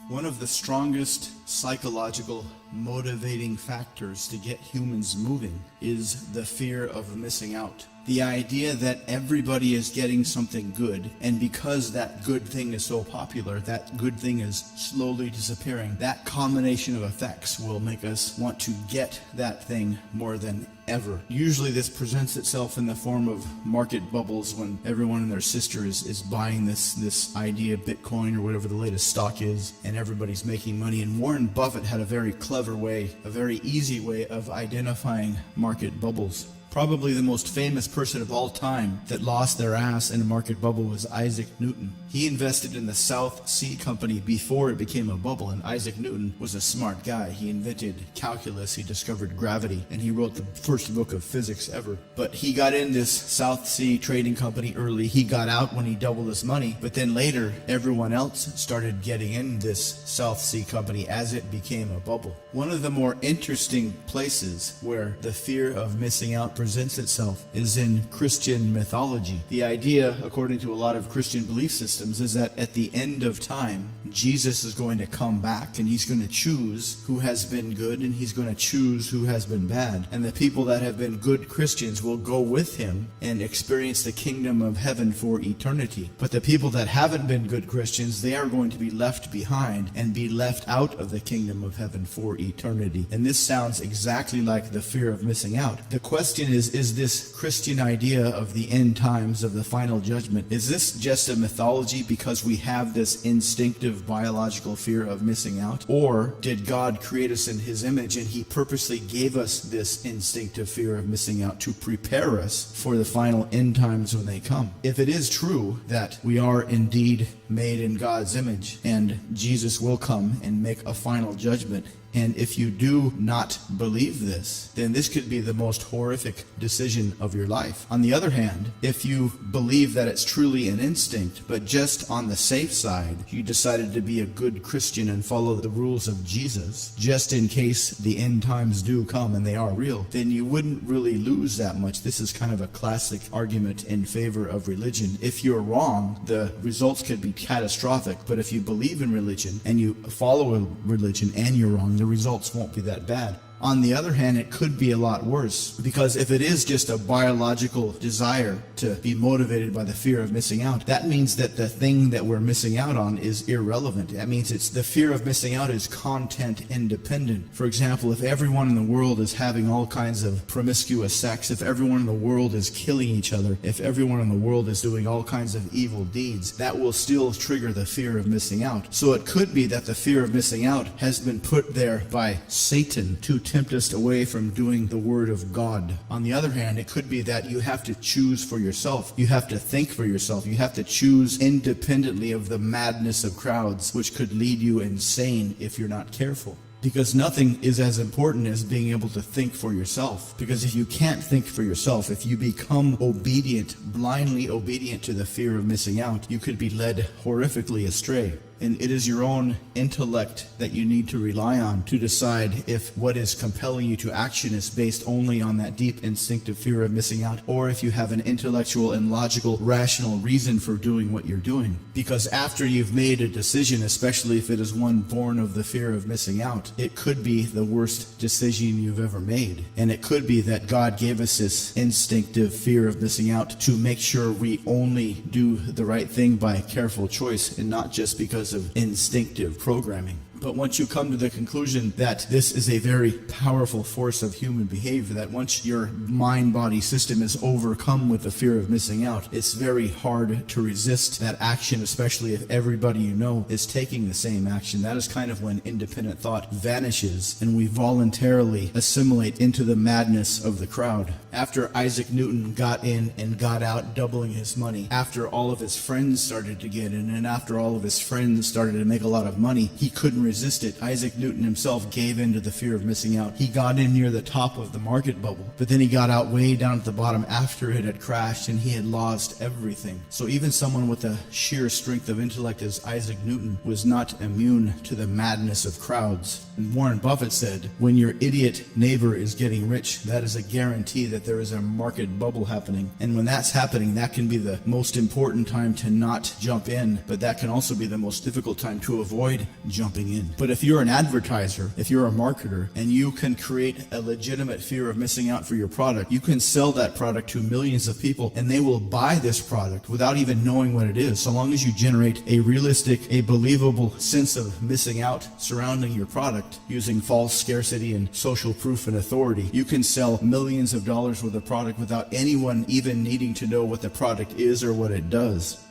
One of the strongest psychological motivating factors to get humans moving is the fear of missing out. The idea that everybody is getting something good, and because that good thing is so popular, that good thing is slowly disappearing. That combination of effects will make us want to get that thing more than ever. Usually this presents itself in the form of market bubbles when everyone and their sister is buying this idea, Bitcoin or whatever the latest stock is, and everybody's making money. And Warren Buffett had a very clever way, a very easy way of identifying market bubbles. Probably the most famous person of all time that lost their ass in a market bubble was Isaac Newton. He invested in the South Sea Company before it became a bubble, and Isaac Newton was a smart guy. He invented calculus, he discovered gravity, and he wrote the first book of physics ever. But he got in this South Sea Trading Company early. He got out when he doubled his money, but then later everyone else started getting in this South Sea Company as it became a bubble. One of the more interesting places where the fear of missing out presents itself is in Christian mythology. The idea, according to a lot of Christian belief systems, is that at the end of time, Jesus is going to come back and he's going to choose who has been good and he's going to choose who has been bad. And the people that have been good Christians will go with him and experience the kingdom of heaven for eternity. But the people that haven't been good Christians, they are going to be left behind and be left out of the kingdom of heaven for eternity. And this sounds exactly like the fear of missing out. The question is this Christian idea of the end times, of the final judgment, is this just a mythology because we have this instinctive biological fear of missing out? Or did God create us in his image and he purposely gave us this instinctive fear of missing out to prepare us for the final end times when they come? If it is true that we are indeed made in God's image and Jesus will come and make a final judgment, and if you do not believe this, then this could be the most horrific decision of your life. On the other hand, if you believe that it's truly an instinct, but just on the safe side, you decided to be a good Christian and follow the rules of Jesus, just in case the end times do come and they are real, then you wouldn't really lose that much. This is kind of a classic argument in favor of religion. If you're wrong, the results could be catastrophic, but if you believe in religion and you follow a religion and you're wrong, the results won't be that bad. On the other hand, it could be a lot worse, because if it is just a biological desire to be motivated by the fear of missing out, that means that the thing that we're missing out on is irrelevant. That means it's the fear of missing out is content independent. For example, if everyone in the world is having all kinds of promiscuous sex, if everyone in the world is killing each other, if everyone in the world is doing all kinds of evil deeds, that will still trigger the fear of missing out. So it could be that the fear of missing out has been put there by Satan to tempt us away from doing the word of God. On the other hand, it could be that you have to choose for yourself. You have to think for yourself. You have to choose independently of the madness of crowds, which could lead you insane if you're not careful. Because nothing is as important as being able to think for yourself. Because if you can't think for yourself, if you become obedient, blindly obedient to the fear of missing out, you could be led horrifically astray. And it is your own intellect that you need to rely on to decide if what is compelling you to action is based only on that deep instinctive fear of missing out, or if you have an intellectual and logical, rational reason for doing what you're doing. Because after you've made a decision, especially if it is one born of the fear of missing out, it could be the worst decision you've ever made. And it could be that God gave us this instinctive fear of missing out to make sure we only do the right thing by careful choice and not just because of instinctive programming. But once you come to the conclusion that this is a very powerful force of human behavior, that once your mind-body system is overcome with the fear of missing out, it's very hard to resist that action, especially if everybody you know is taking the same action. That is kind of when independent thought vanishes and we voluntarily assimilate into the madness of the crowd. After Isaac Newton got in and got out, doubling his money, after all of his friends started to get in, and after all of his friends started to make a lot of money, he couldn't resist it. Isaac Newton himself gave in to the fear of missing out. He got in near the top of the market bubble, but then he got out way down at the bottom after it had crashed and he had lost everything. So even someone with the sheer strength of intellect as Isaac Newton was not immune to the madness of crowds. And Warren Buffett said, when your idiot neighbor is getting rich, that is a guarantee that there is a market bubble happening. And when that's happening, that can be the most important time to not jump in, but that can also be the most difficult time to avoid jumping in. But if you're an advertiser, if you're a marketer, and you can create a legitimate fear of missing out for your product, you can sell that product to millions of people and they will buy this product without even knowing what it is. So long as you generate a realistic, a believable sense of missing out surrounding your product using false scarcity and social proof and authority, you can sell millions of dollars worth of product without anyone even needing to know what the product is or what it does.